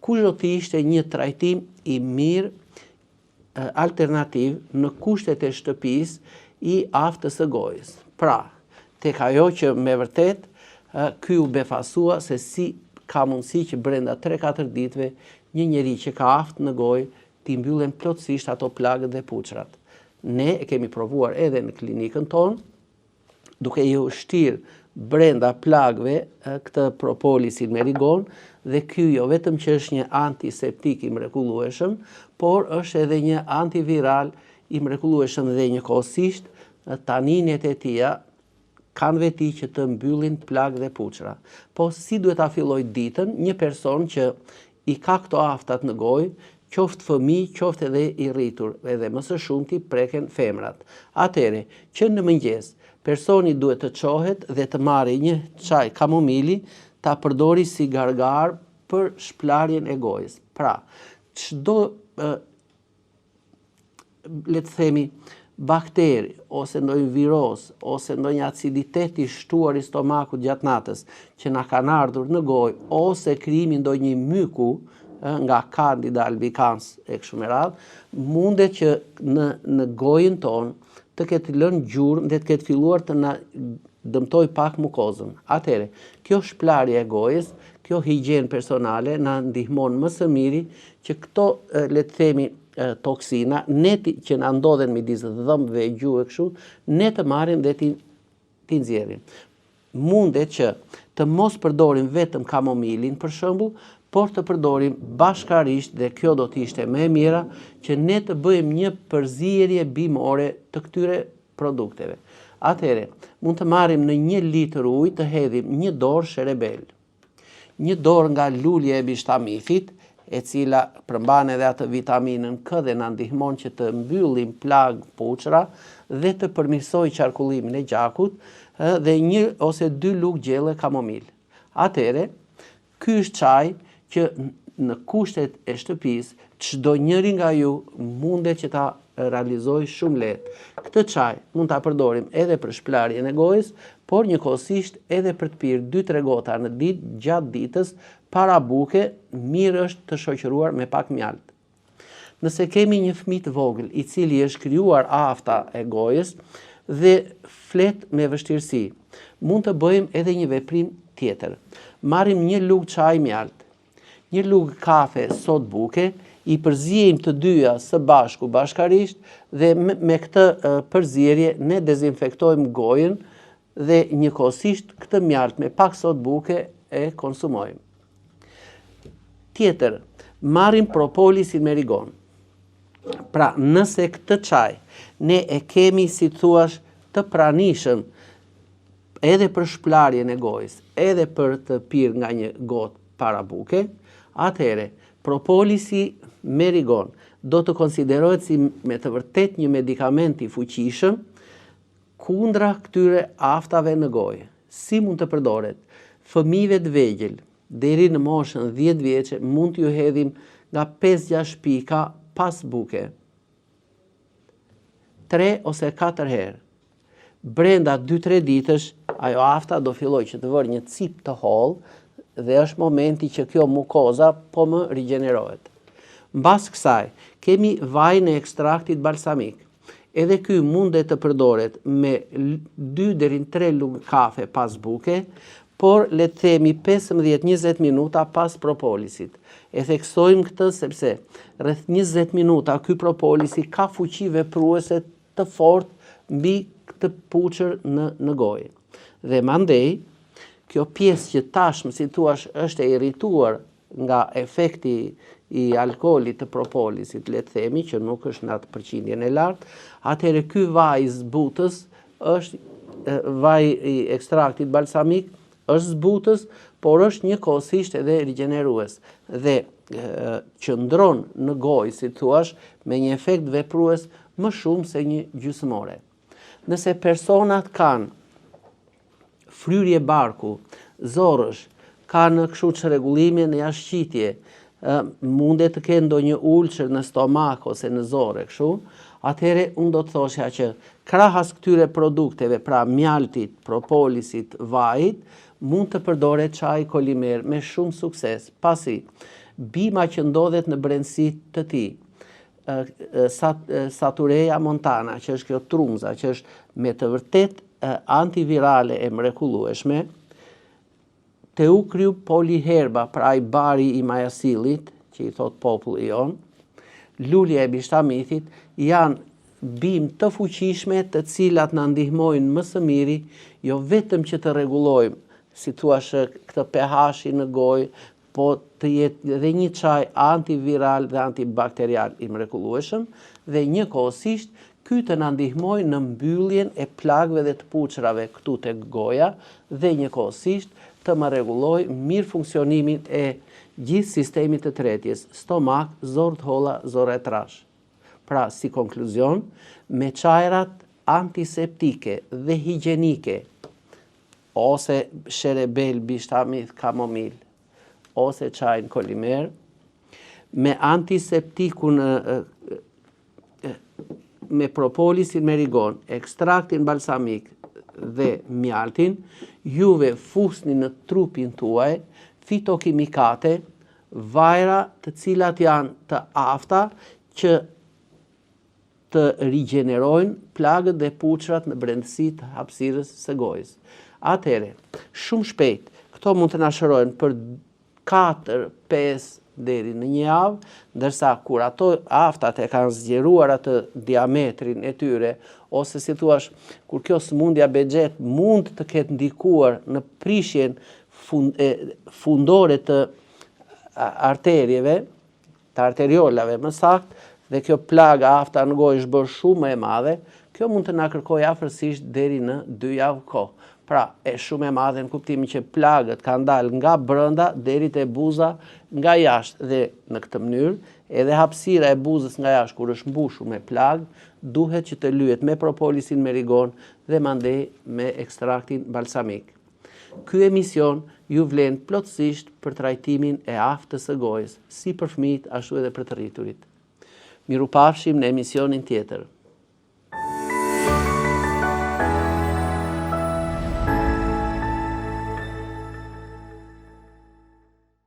kush do të ishte një trajtim i mirë alternativ në kushtet e shtëpisë i aftës së gojës. Pra, tek ajo që me vërtet ky u befasua se si ka mundësi që brenda 3-4 ditëve një njeri që ka aftë në gojë t'i mbyllen plotësisht ato plagët dhe puçrat. Ne e kemi provuar edhe në klinikën tonë, duke i shtirë brenda plagëve këtë propolisin merigon, dhe ky jo vetëm që është një antiseptik i mrekullueshëm, por është edhe një antiviral i mrekullueshëm dhe njëkohësisht taninjet e tija kanë veti që të mbyllin plagë dhe puçra. Po si duhet ta filloj ditën një person që i ka këto aftat në gojë, qoftë fëmijë, qoftë edhe i rritur, edhe më së shumti preken femrat. Atëre, që në mëngjes personi duhet të çohet dhe të marrë një çaj kamomili, ta përdori si gargar për shplarjen e gojës. Pra, çdo le të themi bakteri ose ndonjë viroz ose ndonjë aciditet i shtuar i stomakut gjatë natës që na kanë ardhur në gojë ose krijimi ndonjë myku nga Candida albicans e kështu me radhë, mundet që në gojën tonë të ketë lënë gjurmë dhe të ketë filluar të na dëmtoj pak mukozën. Atëre, kjo shplarje e gojës, kjo higjenë personale na ndihmon më së miri që këto le të themi toksina, ne që na ndodhen midis dhëmbëve e gjuhë kështu, ne të marrim dhe ti nxjerrim. Mundet që të mos përdorim vetëm kamomilin për shembull, por të përdorim bashkarisht, dhe kjo do të ishte më e mira, që ne të bëjmë një përzierje bimore të këtyre produkteve. Atëre, mund të marrim në 1 litër ujë të hedhim 1 dorë sherebel, 1 dorë nga lulja e bishtamithit, e cila përmban edhe atë vitaminën K dhe na ndihmon që të mbyllim plagë puçra dhe të përmirësoj qarkullimin e gjakut, dhe 1 ose 2 lugë gjelle kamomil. Atëre, ky është çaj që në kushtet e shtëpisë çdo njeri nga ju mundet që ta realizoj shumë lehtë. Këtë çaj mund ta përdorim edhe për shplarjen e gojës, por njëkohësisht edhe për të pirë 2-3 gota në ditë gjatë ditës para buke, mirë është të shoqëruar me pak mjalt. Nëse kemi një fëmijë të vogël i cili është krijuar afta e gojës dhe flet me vështirësi, mund të bëjmë edhe një veprim tjetër. Marrim 1 lugë çaj mjalt, 1 lugë kafe sot buke, i përziejmë të dyja së bashku bashkarisht dhe me këtë përzierje ne dezinfektojmë gojën dhe njëkohësisht këtë mjalt me pak sot buke e konsumojmë. Tjetër, marrim propolisin merigon. Pra, nëse këtë çaj ne e kemi si thuaç të pranishëm edhe për shplarjen e gojës, edhe për të pirë nga një gotë para buke, atëhere propolisi merigon do të konsiderohet si me të vërtet një medikament i fuqishëm kundra këtyre aftave në gojë. Si mund të përdoret? Fëmijëve të vegjël deri në moshën 10 vjeçe mund t'ju hedhim nga 5-6 pika pas buke, 3 ose 4 herë. Brenda 2-3 ditësh ajo afta do filloj që të vërë një cip të hollë dhe është momenti që kjo mukoza po më rigjenerohet. Mbas kësaj, kemi vajin e ekstraktit balsamik. Edhe ky mundet të përdoret me 2-3 lugë kafe pas buke, por le të themi 15-20 minuta pas propolisit. E theksojmë këtë sepse rreth 20 minuta ky propolisi ka fuqi vepruese të fortë mbi këtë puçër në gojë. Dhe mandej, kjo pjesë që tashmë si thuaç është e irrituar nga efekti i alkoolit të propolisit, le të themi që nuk është në atë përqindjen e lartë, atëherë ky vaj zbutës është vaj i ekstraktit balsamik, është zbutës, por është njëkohësisht edhe rigjenerues dhe qëndron në gojë, si thuaç, me një efekt veprues më shumë se një gjysmore. Nëse personat kanë fryrje barku, zorrësh, kanë kështu çrregullime në jashtëqitje, mundet të kenë ndonjë ulçër në stomak ose në zorë kështu, atëherë unë do të thosha që krahas këtyre produkteve, pra mjaltit, propolisit, vajit, mund të përdoret çaj kolimer me shumë sukses, pasi bima që ndodhet në brendësi të tij. Satureja montana, që është kjo trumza, që është me të vërtet antivirale e mrekullueshme, Teucrium polyherba, pra i bari i majasillit, që i thot populli jon, lulja e bishtamithit, janë bimë të fuqishme të cilat na ndihmojnë më së miri, jo vetëm që të rregullojmë, si thua këtë pH-in në gojë, po të jetë dhe një çaj antiviral dhe antibakterial i mrekullueshëm, dhe njëkohësisht ky të na ndihmojë në mbylljen e plagëve dhe të puçrave këtu tek goja, dhe njëkohësisht të më rregullojë mirë funksionimin e gjithë sistemit të tretjes, stomak, zorë të holla, zorë e trash. Pra, si konkluzion, me çajrat antiseptike dhe higjienike, ose sherebel, bishtamith, kamomil, ose çajin kolimer, me antiseptikun me propolisin merigon, ekstraktin balsamik dhe mjaltin, juve fusni në trupin tuaj fitokimikate, vajra të cilat janë të afta që të rigjenerojnë plagët dhe puçrat në brendësi të hapësirës së gojës. Atëherë, shumë shpejt, këto mund të na shërojnë për 4-5 deri në një javë, ndërsa kur ato aftat e kanë zgjeruar atë diametrin e tyre, ose si thuash, kur kjo sëmundja bexhet mund të ketë ndikuar në prishjen fundore të arterieve, të arteriolave më saktë, dhe kjo plaga afta në gojë është bërë shumë më e madhe, kjo mund të na kërkojë afërsisht deri në 2 javë kohë. Pra, e shumë e madhe në kuptimin që plagët kanë dalë nga brenda deri te buza nga jashtë, dhe në këtë mënyrë edhe hapësira e buzës nga jashtë kur është mbushur me plagë, duhet që të lyhet me propolisin merigon dhe mandej me ekstraktin balsamik. Ky emision ju vlen plotësisht për trajtimin e aftës së gojës, si për fëmijët ashtu edhe për të rriturit. Mirupafshim në emisionin tjetër.